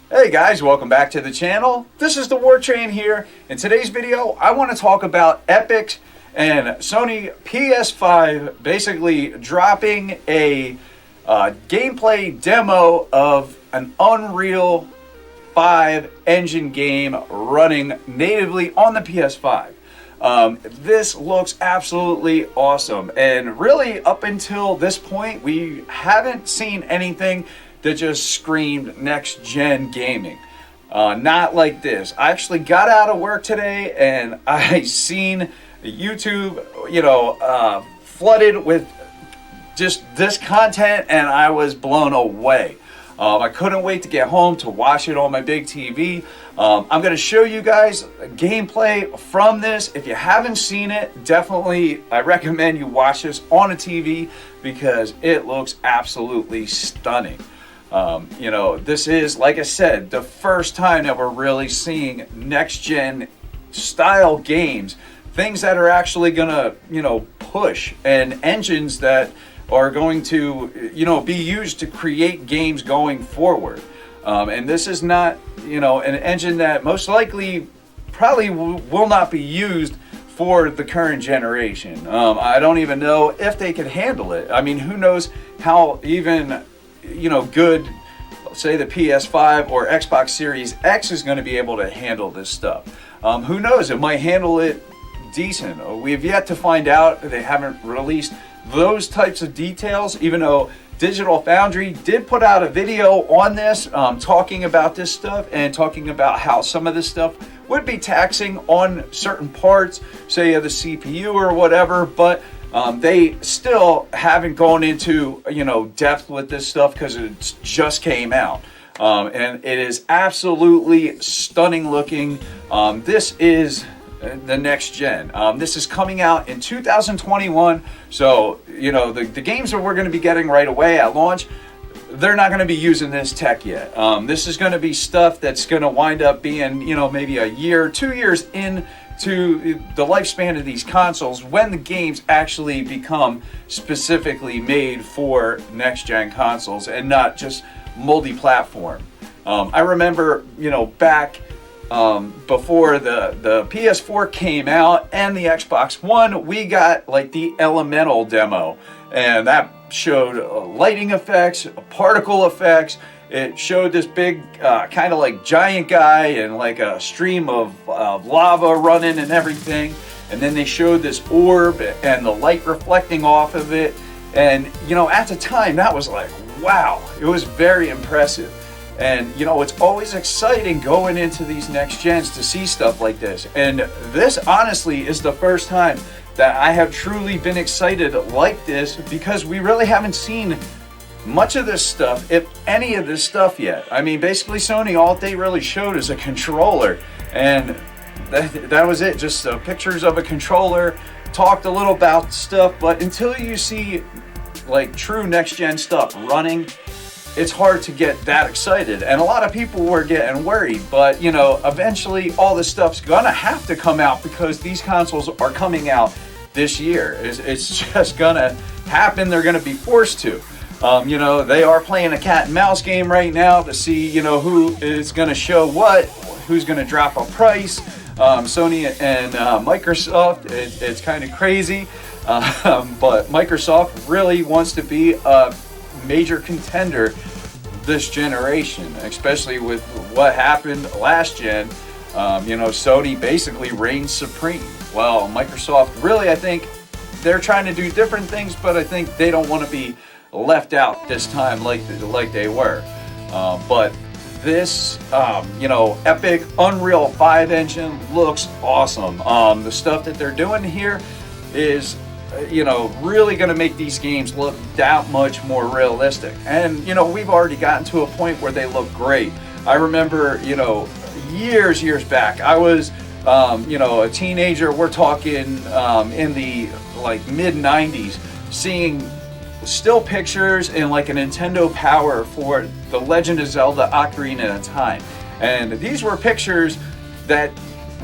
Hey guys, welcome back to the channel. This is the War Train here. In today's video, I want to talk about Epic and Sony PS5 basically dropping a gameplay demo of an Unreal 5 engine game running natively on the PS5. This looks absolutely awesome, and really up until this point we haven't seen anything that just screamed next gen gaming. Not like this. I actually got out of work today and I seen YouTube, flooded with just this content, and I was blown away. I couldn't wait to get home to watch it on my big TV. I'm going to show you guys gameplay from this. If you haven't seen it, definitely I recommend you watch this on a TV because it looks absolutely stunning. This is, like I said, the first time that we're really seeing next gen style games, things that are actually gonna, push, and engines that are going to, be used to create games going forward. And this is not, an engine that most likely probably will not be used for the current generation. I don't even know if they could handle it. I mean, who knows how even good, say the PS5 or Xbox Series X is going to be able to handle this stuff. Who knows, it might handle it decent. We've yet to find out. They haven't released those types of details, even though Digital Foundry did put out a video on this, talking about this stuff and talking about how some of this stuff would be taxing on certain parts, say of the CPU or whatever, but they still haven't gone into, depth with this stuff because it just came out. And it is absolutely stunning looking. This is the next gen. This is coming out in 2021. So, the games that we're going to be getting right away at launch, they're not going to be using this tech yet. This is going to be stuff that's going to wind up being, maybe a year, 2 years into the lifespan of these consoles when the games actually become specifically made for next-gen consoles and not just multi-platform. I remember, back before the PS4 came out and the Xbox One, we got like the Elemental demo, and that showed lighting effects, particle effects. It showed this big kind of like giant guy and like a stream of lava running and everything. And then they showed this orb and the light reflecting off of it. And, at the time that was like, wow, it was very impressive. And, it's always exciting going into these next gens to see stuff like this. And this honestly is the first time that I have truly been excited like this, because we really haven't seen much of this stuff, if any of this stuff yet. I mean, basically Sony, all they really showed is a controller, and that was it. Just pictures of a controller, talked a little about stuff, but until you see like true next gen stuff running, it's hard to get that excited. And a lot of people were getting worried, but eventually all this stuff's gonna have to come out because these consoles are coming out this year. It's just gonna happen. They're gonna be forced to. They are playing a cat and mouse game right now to see, who is going to show what, who's going to drop a price. Sony and Microsoft, it's kind of crazy, but Microsoft really wants to be a major contender this generation, especially with what happened last gen. Sony basically reigned supreme. Well, Microsoft really, I think they're trying to do different things, but I think they don't want to be left out this time like they were. But this Epic Unreal 5 engine looks awesome. The stuff that they're doing here is really going to make these games look that much more realistic. And we've already gotten to a point where they look great. I remember years back, I was a teenager. We're talking in the mid 90s, seeing still pictures in like a Nintendo Power for The Legend of Zelda Ocarina of Time. And these were pictures that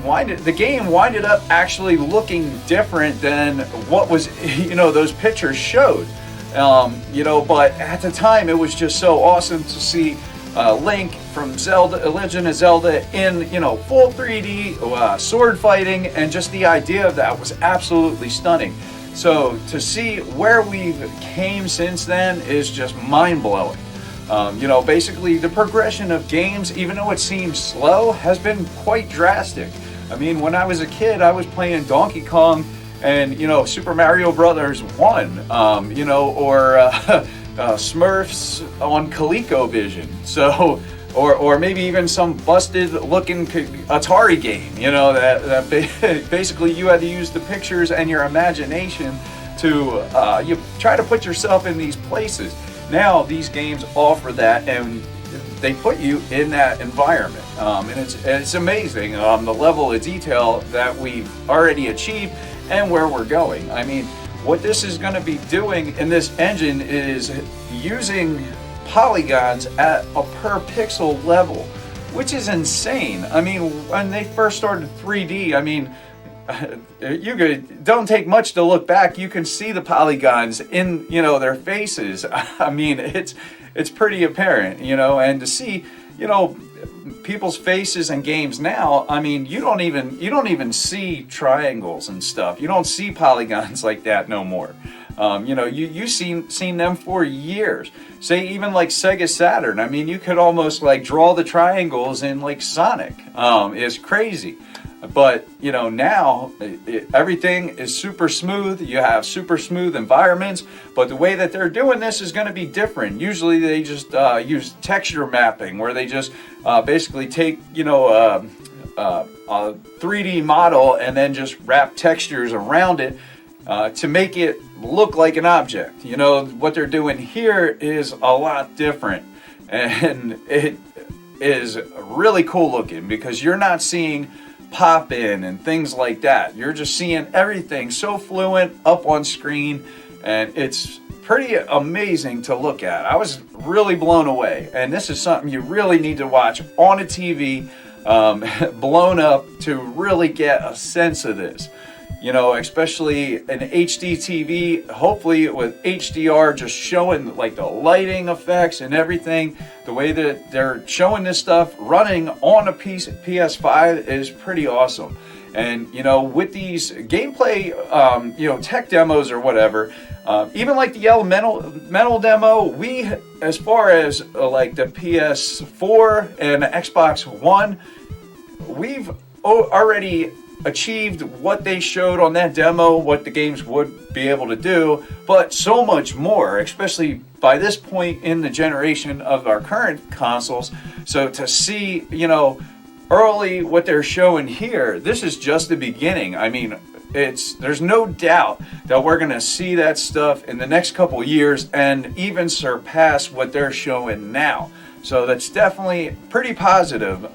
the game winded up actually looking different than what was, those pictures showed. But at the time it was just so awesome to see Link from Zelda, Legend of Zelda in, you know, full 3D sword fighting, and just the idea of that was absolutely stunning. So to see where we've came since then is just mind-blowing. You know, basically the progression of games, even though it seems slow, has been quite drastic. I mean, when I was a kid, I was playing Donkey Kong and, you know, Super Mario Brothers 1, you know, or Smurfs on ColecoVision. So, or maybe even some busted looking Atari game, you know, that basically you had to use the pictures and your imagination to you try to put yourself in these places. Now these games offer that, and they put you in that environment, and it's amazing the level of detail that we've already achieved and where we're going. I mean, what this is going to be doing in this engine is using polygons at a per pixel level, which is insane. I mean, when they first started 3D, I mean, don't take much to look back. You can see the polygons in, you know, their faces. I mean, it's pretty apparent, you know, and to see, you know, people's faces in games now, I mean, you don't even see triangles and stuff. You don't see polygons like that no more. You know, you've seen them for years. Say even like Sega Saturn. I mean, you could almost like draw the triangles in like Sonic. It's crazy. But, you know, now everything is super smooth. You have super smooth environments, but the way that they're doing this is going to be different. Usually they just use texture mapping, where they just basically take, you know, a 3D model and then just wrap textures around it to make it look like an object. You know, what they're doing here is a lot different, and it is really cool looking, because you're not seeing pop in and things like that. You're just seeing everything so fluent up on screen, and it's pretty amazing to look at. I was really blown away, and this is something you really need to watch on a TV blown up to really get a sense of this. You know, especially an HD TV, hopefully with HDR just showing like the lighting effects and everything. The way that they're showing this stuff running on a PS5 is pretty awesome. And, you know, with these gameplay, you know, tech demos or whatever, even like the Elemental demo, we, as far as like the PS4 and the Xbox One, we've already achieved what they showed on that demo, what the games would be able to do, but so much more, especially by this point in the generation of our current consoles. So to see, you know, early what they're showing here, this is just the beginning. I mean, there's no doubt that we're going to see that stuff in the next couple years and even surpass what they're showing now. So that's definitely pretty positive.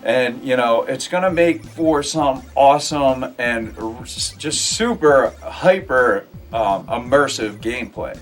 And, you know, it's going to make for some awesome and just super hyper immersive gameplay.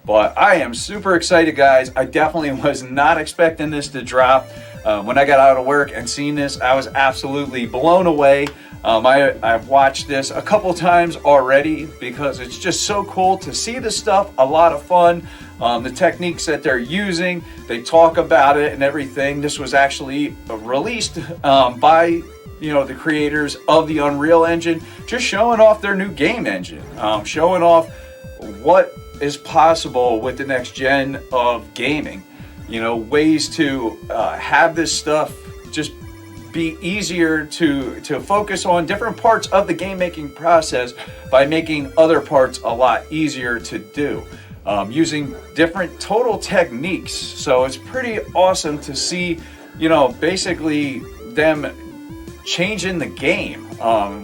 But I am super excited, guys. I definitely was not expecting this to drop. When I got out of work and seen this, I was absolutely blown away. I've watched this a couple times already because it's just so cool to see this stuff. A lot of fun. The techniques that they're using, they talk about it and everything. This was actually released by, you know, the creators of the Unreal Engine, just showing off their new game engine, showing off what is possible with the next gen of gaming. You know, ways to have this stuff just be easier to focus on different parts of the game making process by making other parts a lot easier to do. Using different total techniques. So it's pretty awesome to see, you know, basically them changing the game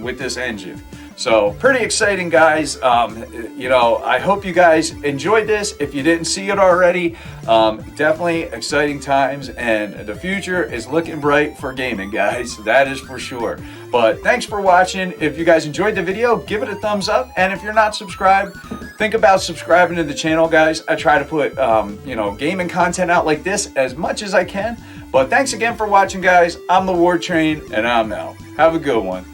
with this engine. So pretty exciting, guys. You know, I hope you guys enjoyed this. If you didn't see it already, definitely exciting times, and the future is looking bright for gaming, guys. That is for sure. But thanks for watching. If you guys enjoyed the video, give it a thumbs up. And if you're not subscribed, think about subscribing to the channel, guys. I try to put, you know, gaming content out like this as much as I can. But thanks again for watching, guys. I'm the War Train, and I'm out. Have a good one.